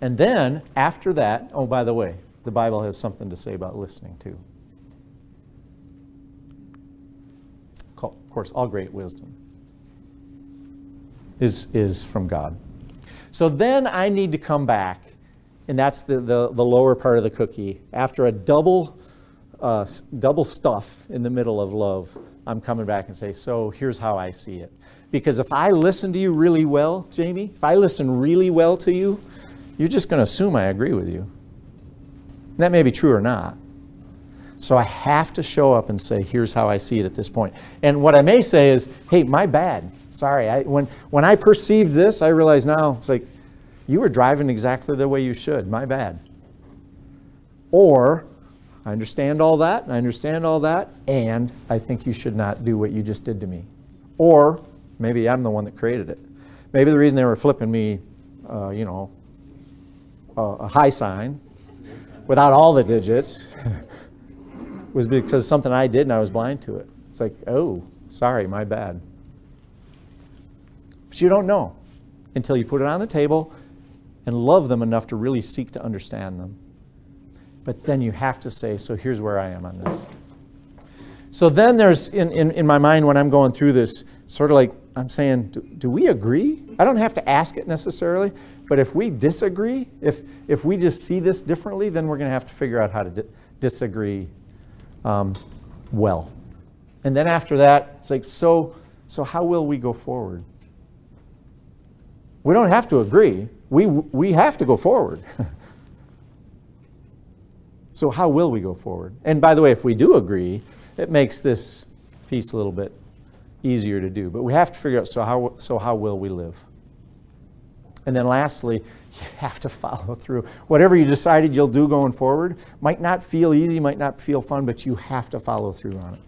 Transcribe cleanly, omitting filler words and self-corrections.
And then, after that, oh, by the way, the Bible has something to say about listening, too. Of course, all great wisdom is from God. So then I need to come back, and that's the lower part of the cookie. After a double stuff in the middle of love, I'm coming back and say, so here's how I see it. Because if I listen to you really well, Jamie, if I listen really well to you, you're just going to assume I agree with you. And that may be true or not. So I have to show up and say, here's how I see it at this point. And what I may say is, hey, my bad. Sorry. When I perceived this, I realize now, it's like, you were driving exactly the way you should. My bad. Or, I understand all that, and I think you should not do what you just did to me. Or, maybe I'm the one that created it. Maybe the reason they were flipping me, a high sign without all the digits was because something I did and I was blind to it. It's like, oh, sorry, my bad. But you don't know until you put it on the table and love them enough to really seek to understand them. But then you have to say, so here's where I am on this. So then there's, in my mind when I'm going through this, sort of like I'm saying, do we agree? I don't have to ask it necessarily, but if we disagree, if we just see this differently, then we're going to have to figure out how to disagree well. And then after that, it's like, so how will we go forward? We don't have to agree. We have to go forward. So how will we go forward? And by the way, if we do agree, it makes this piece a little bit easier to do. But we have to figure out, so how will we live? And then lastly, you have to follow through. Whatever you decided you'll do going forward might not feel easy, might not feel fun, but you have to follow through on it.